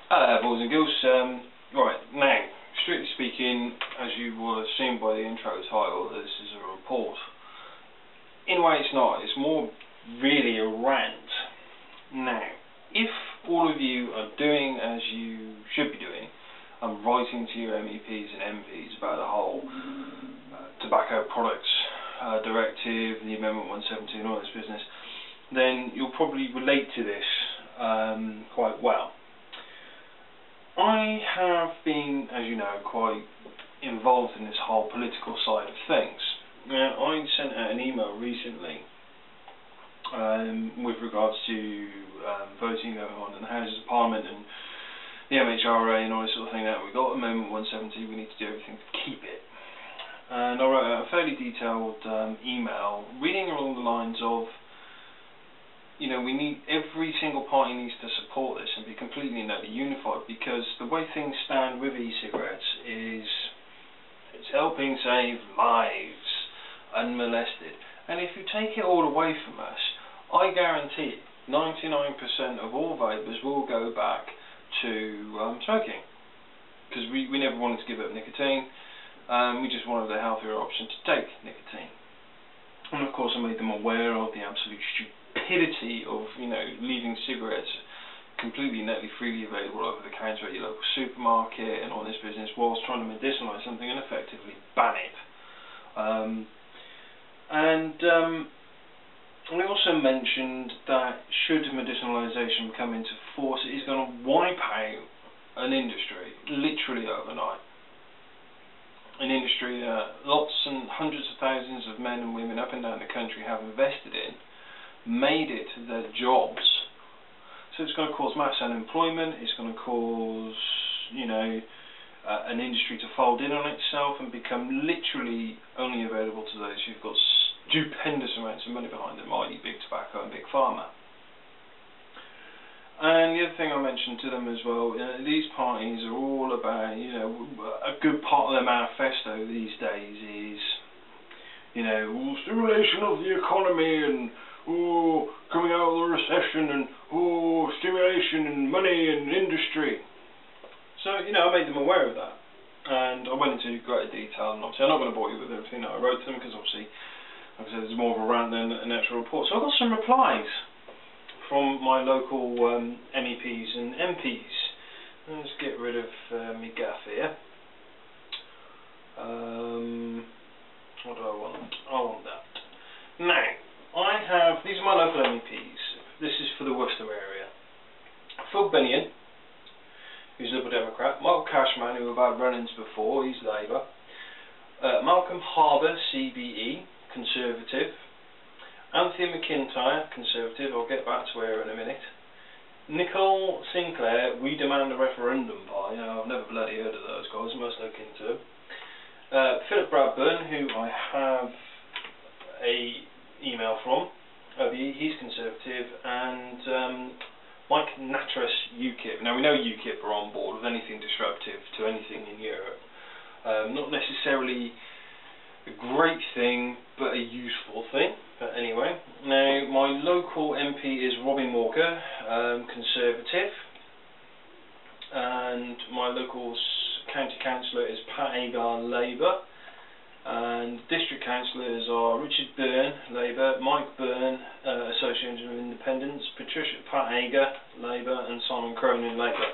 Hello boys and girls, right, now, strictly speaking, as you will have seen by the intro title, this is a report. In a way it's not, it's more really a rant. Now, if all of you are doing as you should be doing, and writing to your MEPs and MPs about the whole tobacco products directive, the Amendment 170 and all this business, then you'll probably relate to this quite well. I have been, as you know, quite involved in this whole political side of things. Now, I sent out an email recently with regards to voting going on in the Houses of Parliament and the MHRA and all this sort of thing. Now we've got Amendment 170, we need to do everything to keep it. And I wrote out a fairly detailed email, reading along the lines of, you know, every single party needs to support this and be completely and utterly unified, because the way things stand with e-cigarettes is it's helping save lives unmolested. And if you take it all away from us, I guarantee 99% of all vapers will go back to smoking, because we never wanted to give up nicotine. We just wanted a healthier option to take nicotine. And of course I made them aware of the absolute stupidity of, you know, leaving cigarettes completely and utterly freely available over the counter at your local supermarket and all this business, whilst trying to medicinalise something and effectively ban it. I also mentioned that should medicinalisation come into force, it is going to wipe out an industry literally overnight. An industry that lots and hundreds of thousands of men and women up and down the country have invested in, made it their jobs. So it's going to cause mass unemployment, it's going to cause, you know, an industry to fold in on itself and become literally only available to those who've got stupendous amounts of money behind them, i.e. big tobacco and big pharma. And the other thing I mentioned to them as well, these parties are all about, you know, a good part of their manifesto these days is, you know, stimulation of the economy and coming out of the recession and stimulation and money and industry. So, you know, I made them aware of that. And I went into greater detail, and obviously I'm not going to bore you with everything that I wrote to them, because obviously, like I said, it's more of a rant than an actual report. So I got some replies from my local MEPs and MPs. Let's get rid of my gaff here. What do I want? I want that. Now, these are my local MEPs. This is for the Worcester area. Phil Binion, who's Liberal Democrat. Michael Cashman, who I've had run-ins before, he's Labour. Malcolm Harbour, CBE, Conservative. Anthea McIntyre, Conservative, I'll get back to her in a minute. Nicole Sinclair, We Demand a Referendum by, I've never bloody heard of those guys, I must look into them. Philip Bradburn, who I have a email from, he's Conservative, and Mike Natras, UKIP. Now we know UKIP are on board with anything disruptive to anything in Europe. Not necessarily a great thing, but a useful thing. But anyway, now my local MP is Robin Walker, Conservative, and my local county councillor is Pat Agar, Labour, and district councillors are Richard Byrne, Labour, Mike Byrne, Association of Independents, Pat Agar, Labour, and Simon Cronin, Labour.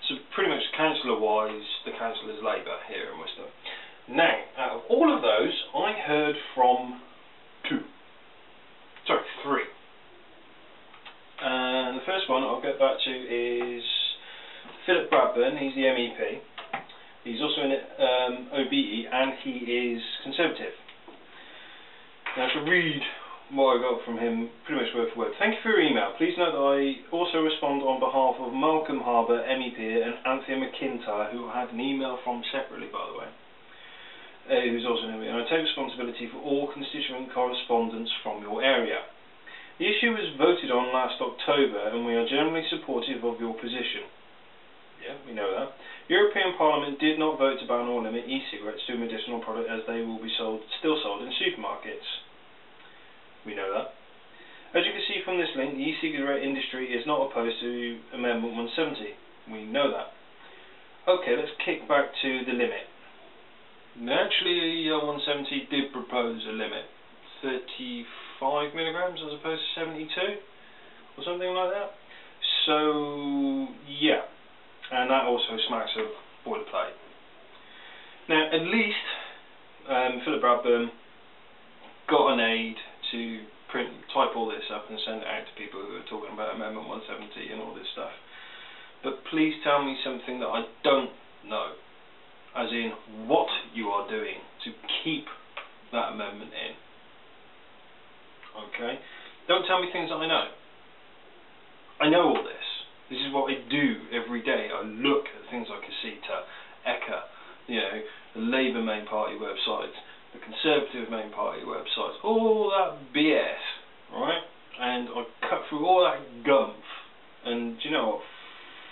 So pretty much councillor-wise, the councillors Labour here in Worcester. Now, out of all of those, I heard from three. And the first one I'll get back to is Philip Bradburn. He's the MEP. He's also in OBE, and he is Conservative. Now to read what I got from him, pretty much word for word. Thank you for your email. Please note that I also respond on behalf of Malcolm Harbour, MEP, and Anthea McIntyre, who I had an email from separately, by the way. Who's also an MEP. And I take responsibility for all constituent correspondence from your area. The issue was voted on last October, and we are generally supportive of your position. Yeah, we know that. European Parliament did not vote to ban or limit e-cigarettes to a medicinal product, as they will be still sold in supermarkets. We know that. As you can see from this link, the e-cigarette industry is not opposed to Amendment 170. We know that. Okay, let's kick back to the limit. Actually, 170 did propose a limit, 35 milligrams as opposed to 72, or something like that. So, yeah, and that also smacks of boilerplate. Now, at least Philip Bradburn got an aide to type all this up and send it out to people who are talking about Amendment 170 and all this stuff. But please tell me something that I don't know, as in what you are doing to keep that amendment in. Okay? Don't tell me things that I know. I know all this. This is what I do every day. I look at things like Casita, ECA, you know, the Labour main party websites, the Conservative main party websites, all that BS, right? And I cut through all that gumph, and do you know what?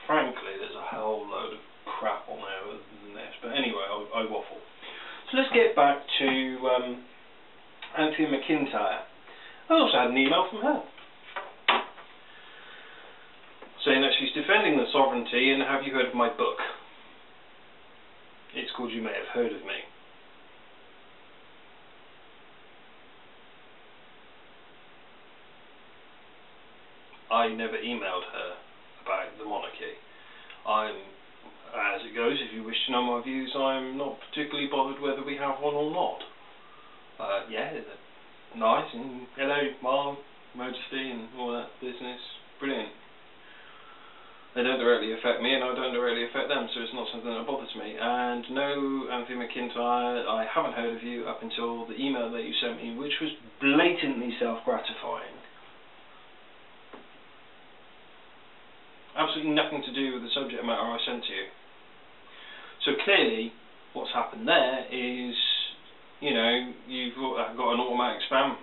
Frankly, there's a whole load of crap on there other than this. But anyway, I waffle. So let's get back to Anthea McIntyre. I also had an email from her saying that she's defending the sovereignty, and have you heard of my book? It's called You May Have Heard of Me. I never emailed her about the monarchy. As it goes, if you wish to know my views, I'm not particularly bothered whether we have one or not. Yeah, they're nice, and hello, Mom, Majesty, and all that business. Brilliant. They don't directly affect me, and I don't directly affect them, so it's not something that bothers me. And no, Anthea McIntyre, I haven't heard of you up until the email that you sent me, which was blatantly self-gratifying. Absolutely nothing to do with the subject matter I sent to you. So clearly, what's happened there is, you know, you've got an automatic spam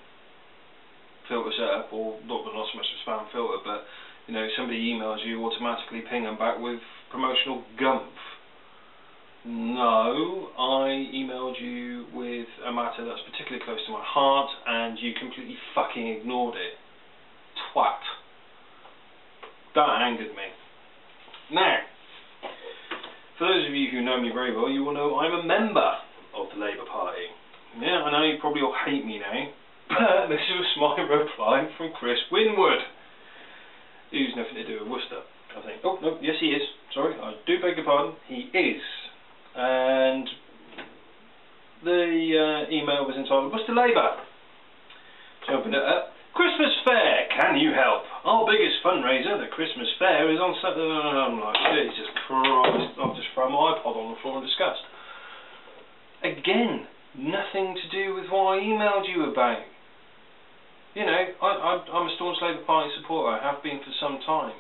filter set up, or not so much a spam filter, but you know, somebody emails you, automatically ping them back with promotional gumph. No, I emailed you with a matter that's particularly close to my heart, and you completely fucking ignored it. Twat. That angered me. Now, for those of you who know me very well, you will know I'm a member of the Labour Party. Yeah, I know you probably all hate me now, but this was my reply from Chris Winwood, who's nothing to do with Worcester, I think. Oh, no, yes he is. Sorry, I do beg your pardon. He is. And the email was entitled, Worcester Labour. So open it up. Christmas Fair, can you help? Our biggest fundraiser, the Christmas Fair, is on Saturday. I'm like, Jesus Christ, I'll just throw my iPod on the floor in disgust. Again, nothing to do with what I emailed you about. You know, I'm a staunch Labour Party supporter, I have been for some time.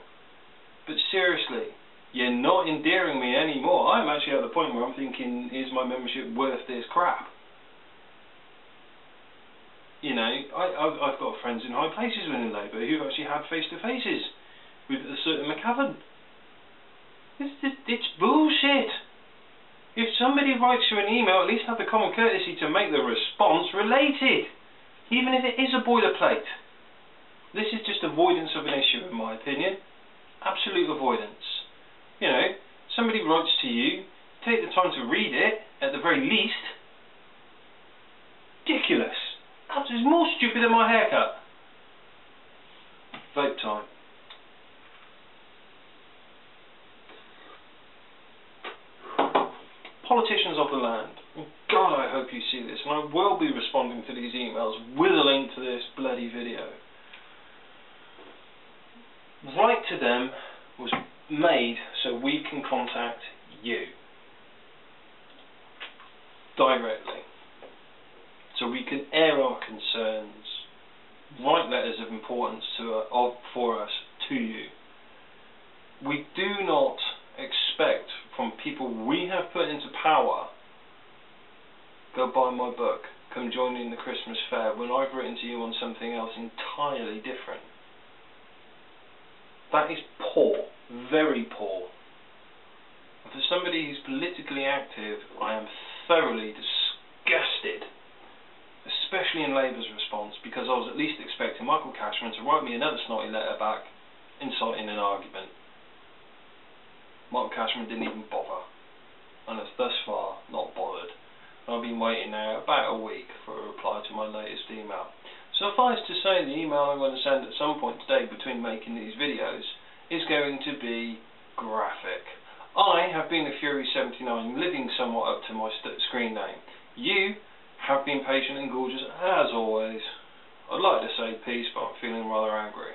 But seriously, you're not endearing me anymore. I'm actually at the point where I'm thinking, is my membership worth this crap? You know, I've got friends in high places within Labour who've actually had face-to-faces with a certain McCavan. It's bullshit. If somebody writes you an email, at least have the common courtesy to make the response related, even if it is a boilerplate. This is just avoidance of an issue, in my opinion. Absolute avoidance. You know, somebody writes to you, take the time to read it, at the very least. Ridiculous. It's more stupid than my haircut. Vape time. Politicians of the land. God, I hope you see this, and I will be responding to these emails with a link to this bloody video. Write to them was made so we can contact you directly. So we can air our concerns, write letters of importance for us to you. We do not expect from people we have put into power, go buy my book, come join me in the Christmas Fair, when I've written to you on something else entirely different. That is poor, very poor. And for somebody who's politically active, I am thoroughly disgusted. Especially in Labour's response, because I was at least expecting Michael Cashman to write me another snotty letter back, inciting an argument. Mark Cashman didn't even bother, and has thus far not bothered. I've been waiting now about a week for a reply to my latest email. Suffice to say, the email I'm going to send at some point today between making these videos is going to be graphic. I have been a Fury79, living somewhat up to my screen name. You have been patient and gorgeous as always. I'd like to say peace, but I'm feeling rather angry.